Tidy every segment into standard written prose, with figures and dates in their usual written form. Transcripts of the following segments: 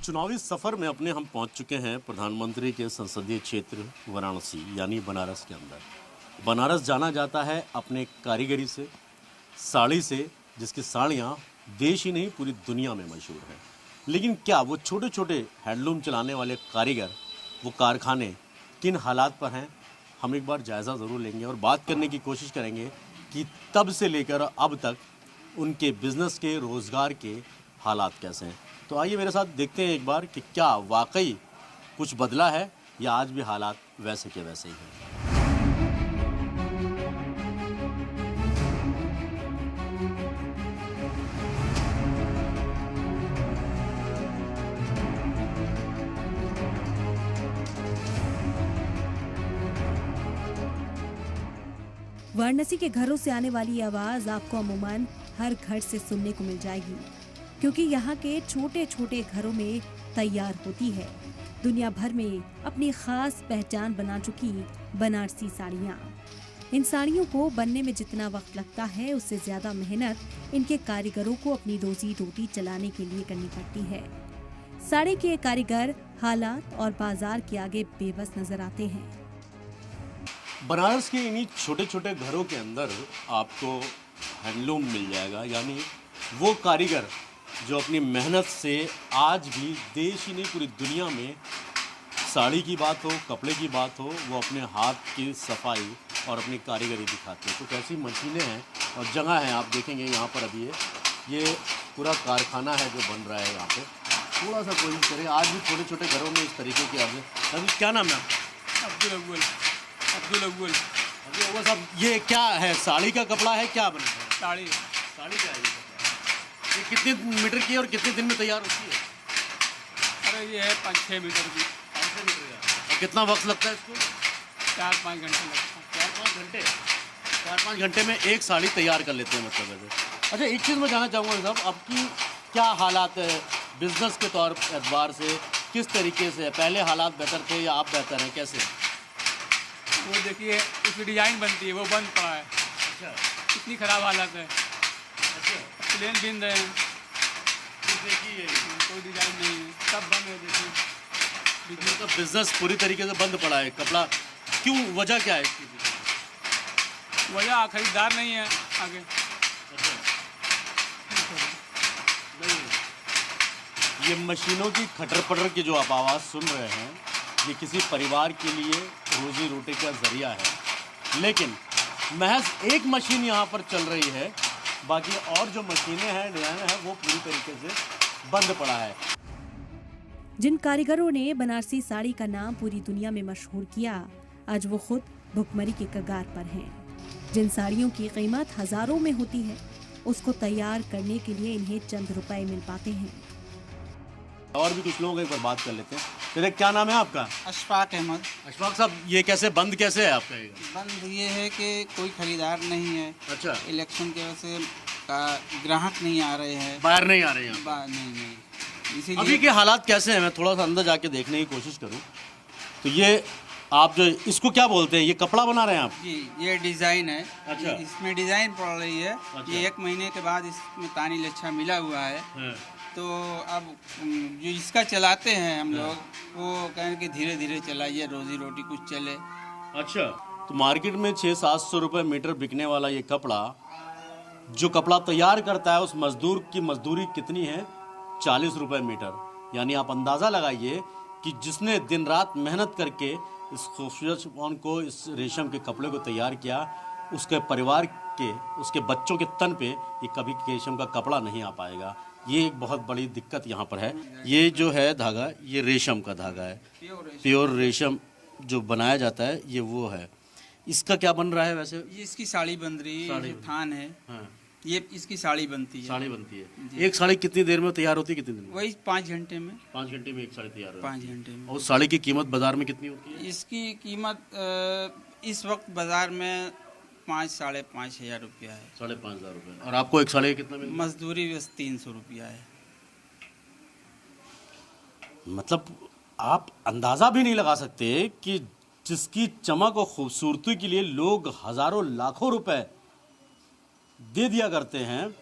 चुनावी सफ़र में अपने हम पहुंच चुके हैं प्रधानमंत्री के संसदीय क्षेत्र वाराणसी यानी बनारस के अंदर। बनारस जाना जाता है अपने कारीगरी से, साड़ी से, जिसकी साड़ियां देश ही नहीं पूरी दुनिया में मशहूर हैं। लेकिन क्या वो छोटे छोटे हैंडलूम चलाने वाले कारीगर, वो कारखाने किन हालात पर हैं, हम एक बार जायज़ा ज़रूर लेंगे और बात करने की कोशिश करेंगे कि तब से लेकर अब तक उनके बिज़नेस के, रोज़गार के हालात कैसे हैं। तो आइए मेरे साथ देखते हैं एक बार कि क्या वाकई कुछ बदला है या आज भी हालात वैसे के वैसे ही हैं। वाराणसी के घरों से आने वाली आवाज आपको अमूमन हर घर से सुनने को मिल जाएगी, क्योंकि यहाँ के छोटे छोटे घरों में तैयार होती है दुनिया भर में अपनी खास पहचान बना चुकी बनारसी साड़ियाँ। इन साड़ियों को बनने में जितना वक्त लगता है, उससे ज्यादा मेहनत इनके कारीगरों को अपनी रोजी रोटी चलाने के लिए करनी पड़ती है। साड़ी के कारीगर हालात और बाजार के आगे बेबस नजर आते हैं। बनारस के इन्हीं छोटे छोटे घरों के अंदर आपको हैंडलूम मिल जाएगा, यानी वो कारीगर जो अपनी मेहनत से आज भी देश ही नहीं पूरी दुनिया में, साड़ी की बात हो, कपड़े की बात हो, वो अपने हाथ की सफाई और अपनी कारीगरी दिखाते हैं। तो कैसी मशीनें हैं और जगह है, आप देखेंगे यहाँ पर अभी ये पूरा कारखाना है जो बन रहा है यहाँ पे। थोड़ा सा कोशिश करें, आज भी छोटे छोटे घरों में इस तरीके के अभी क्या नाम है आपका? अब्दुल अव्वल साहब, ये क्या है? साड़ी का कपड़ा है, क्या बना है? साड़ी क्या है ये कितने मीटर की है और कितने दिन में तैयार होती है? अरे ये है 5-6 मीटर की। 5-6 मीटर का। और कितना वक्त लगता है इसको? 4-5 घंटे लगता है। 4-5 घंटे में एक साड़ी तैयार कर लेते हैं मतलब वैसे। अच्छा, एक चीज़ मैं जानना चाहूँगा साहब, आपकी क्या हालात है बिजनेस के तौर एतबार से, किस तरीके से? पहले हालात बेहतर थे या आप बेहतर हैं, कैसे? वो देखिए, उसकी डिज़ाइन बनती है, वो बंद पड़ा है। अच्छा, इतनी ख़राब हालत है। अच्छा, प्लेन बिन रहे हैं, देखिए कोई डिज़ाइन नहीं है, सब बंद है। देखिए तो बिजनेस पूरी तरीके से बंद पड़ा है। कपड़ा क्यों, वजह क्या है इसकी? वजह खरीदार नहीं है आगे। ये मशीनों की खटर पटर की जो आप आवाज़ सुन रहे हैं, ये किसी परिवार के लिए रोजी रोटी का जरिया है। लेकिन महज एक मशीन यहाँ पर चल रही है, बाकी और जो मशीनें हैं, डिज़ाइन है, वो पूरी तरीके से बंद पड़ा है। जिन कारीगरों ने बनारसी साड़ी का नाम पूरी दुनिया में मशहूर किया, आज वो खुद भुखमरी के कगार पर हैं। जिन साड़ियों की कीमत हजारों में होती है, उसको तैयार करने के लिए इन्हें चंद रुपए मिल पाते हैं। और भी कुछ लोगों पर बात कर लेते हैं। तो क्या नाम है आपका? अशफाक अहमद। अशफाक साहब, ये कैसे बंद कैसे है आपका? बंद ये है कि कोई खरीदार नहीं है। अच्छा, इलेक्शन की वजह से ग्राहक नहीं आ रहे हैं, बाहर नहीं आ रहे हैं। नहीं इसीलिए। अभी के हालात कैसे हैं? मैं थोड़ा सा अंदर जाके देखने की कोशिश करूं तो ये आप जो इसको क्या बोलते हैं, ये कपड़ा बना रहे हैं आप? जी, ये डिज़ाइन है। अच्छा, इसमें डिज़ाइन पड़ रही है। अच्छा। ये 1 महीने के बाद इसमें तानी लच्छा मिला हुआ है। हाँ। तो अब जो इसका चलाते हैं हम लोग, वो कहें कि धीरे धीरे चलाइए, रोजी रोटी कुछ चले। अच्छा, तो मार्केट में 600-700 रुपये मीटर बिकने वाला ये कपड़ा, जो कपड़ा तैयार करता है उस मजदूर की मजदूरी कितनी है? 40 रुपये मीटर। यानी आप अंदाज़ा लगाइए कि जिसने दिन रात मेहनत करके इस खूबसूरत शिफॉन को, इस रेशम के कपड़े को तैयार किया, उसके परिवार के, उसके बच्चों के तन पे ये कभी रेशम का कपड़ा नहीं आ पाएगा। ये एक बहुत बड़ी दिक्कत यहाँ पर है। ये जो है धागा, ये रेशम का धागा है, प्योर रेशम जो बनाया जाता है, ये वो है। इसका क्या बन रहा है वैसे? ये इसकी साड़ी बन रही है, जो थान है। हाँ, ये इसकी साड़ी बनती है। साड़ी बनती है। एक साड़ी कितनी देर में तैयार होती है? कितनी दिन में? वही 5 घंटे में। 5 घंटे में एक साड़ी तैयार होती है। 5 घंटे में। और उस साड़ी की कीमत बाजार में कितनी होती है? इसकी कीमत इस वक्त बाजार में 5-5.5 हज़ार रुपया है। 5,500 रुपये। और आपको एक साड़ी कितना मिलता है? मजदूरी बस 300 रुपया है। मतलब आप अंदाज़ा भी नहीं लगा सकते कि जिसकी चमक और खूबसूरती के लिए लोग हज़ारों लाखों रुपए दे दिया करते हैं,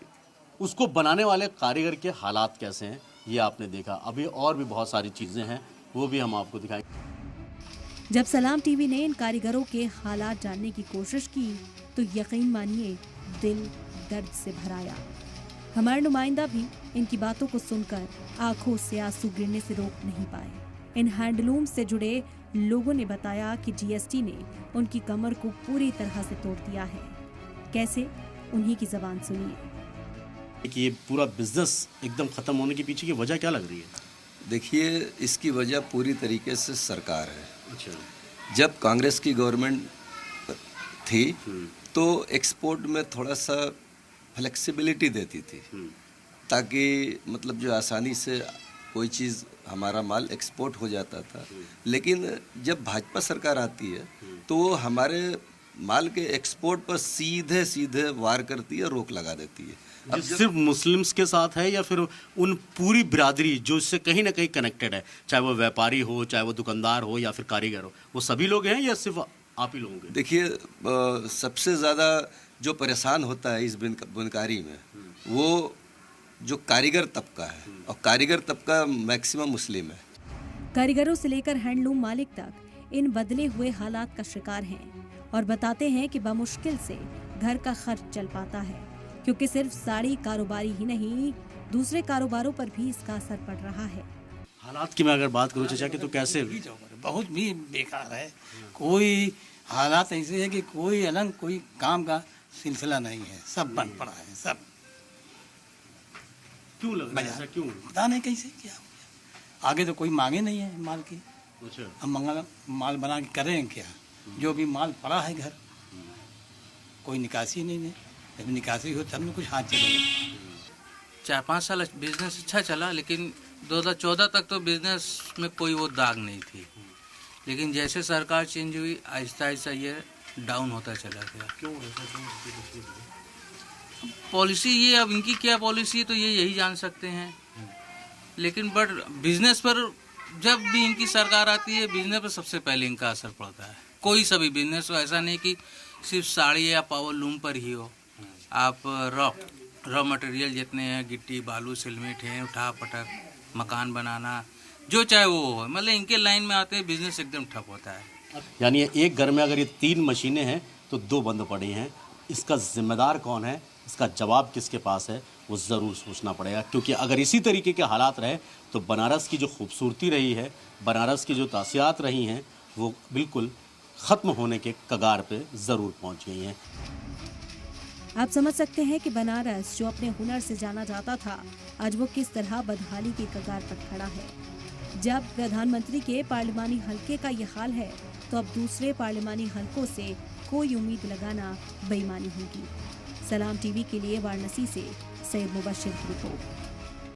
उसको बनाने वाले कारीगर के हालात कैसे हैं। ये आपने देखा। अभी और भी बहुत सारी चीज़ें हैं, वो भी हम आपको दिखाएंगे। जब सलाम टीवी ने इन कारीगरों के हालात जानने की कोशिश की तो यकीन मानिए दिल दर्द से भर आया। हमारे नुमाइंदा भी इनकी बातों को सुनकर आंखों से आंसू गिरने से रोक नहीं पाए। इन हैंडलूम से जुड़े लोगों ने बताया कि जीएसटी ने उनकी कमर को पूरी तरह से तोड़ दिया है। कैसे, उन्हीं की जबान सुनिए। कि ये पूरा बिजनेस एकदम ख़त्म होने के पीछे की वजह क्या लग रही है? देखिए, इसकी वजह पूरी तरीके से सरकार है। अच्छा। जब कांग्रेस की गवर्नमेंट थी तो एक्सपोर्ट में थोड़ा सा फ्लेक्सिबिलिटी देती थी, ताकि मतलब जो आसानी से कोई चीज़ हमारा माल एक्सपोर्ट हो जाता था। लेकिन जब भाजपा सरकार आती है तो वो हमारे माल के एक्सपोर्ट पर सीधे सीधे वार करती है, रोक लगा देती है। अब सिर्फ मुस्लिम्स के साथ है या फिर उन पूरी बिरादरी जो इससे कहीं ना कहीं कनेक्टेड है, चाहे वो व्यापारी हो, चाहे वो दुकानदार हो या फिर कारीगर हो, वो सभी लोग हैं या सिर्फ आप ही लोग हैं? देखिए, सबसे ज़्यादा जो परेशान होता है इस बुनकारी में वो जो कारीगर तबका है, और कारीगर तबका मैक्सिमम मुस्लिम है। कारीगरों से लेकर हैंडलूम मालिक तक इन बदले हुए हालात का शिकार हैं और बताते हैं कि बमुश्किल से घर का खर्च चल पाता है, क्योंकि सिर्फ साड़ी कारोबारी ही नहीं, दूसरे कारोबारों पर भी इसका असर पड़ रहा है। हालात की मैं अगर बात करूँ चाचा कि तो कैसे? बहुत भी बेकार है। कोई हालात ऐसे है कि कोई अलग कोई काम का सिलसिला नहीं है, सब बंद पड़ा है सब। क्यों लग रहा है ऐसा, क्यों? पता नहीं कैसे क्या हो गया। आगे तो कोई मांगे नहीं है माल की। अच्छा। हम माल बना के करें क्या? जो भी माल पड़ा है घर, कोई निकासी नहीं है। जब निकासी हो तब में कुछ हाथ चलेगा। 4-5 साल बिजनेस अच्छा चला, लेकिन 2014 तक तो बिजनेस में कोई वो दाग नहीं थी। लेकिन जैसे सरकार चेंज हुई, आहिस्ता आहिस्ता ये डाउन होता चला गया। क्यों ऐसा? पॉलिसी ये, अब इनकी क्या पॉलिसी है तो ये यही जान सकते हैं। लेकिन बट बिजनेस पर जब भी इनकी सरकार आती है, बिजनेस पर सबसे पहले इनका असर पड़ता है। कोई सा भी बिजनेस हो, ऐसा नहीं कि सिर्फ साड़ी या पावर लूम पर ही हो। आप रॉ मटेरियल जितने हैं, गिट्टी बालू सीमेंट हैं, उठा पटक मकान बनाना, जो चाहे वो हो, मतलब इनके लाइन में आते हैं बिजनेस एकदम ठप होता है। यानी एक घर में अगर ये 3 मशीनें हैं तो 2 बंद पड़ी हैं, इसका जिम्मेदार कौन है, इसका जवाब किसके पास है, वो ज़रूर सोचना पड़ेगा। क्योंकि अगर इसी तरीके के हालात रहे तो बनारस की जो खूबसूरती रही है, बनारस की जो तासियात रही हैं, वो बिल्कुल ख़त्म होने के कगार पे ज़रूर पहुंच गई हैं। आप समझ सकते हैं कि बनारस जो अपने हुनर से जाना जाता था, आज वो किस तरह बदहाली के कगार पर खड़ा है। जब प्रधानमंत्री के पार्लिमानी हलके का ये हाल है तो अब दूसरे पार्लिमानी हलकों से कोई उम्मीद लगाना बेईमानी होगी। सलाम टीवी के लिए वाराणसी से सैयद मुबश्शिर की रिपोर्ट।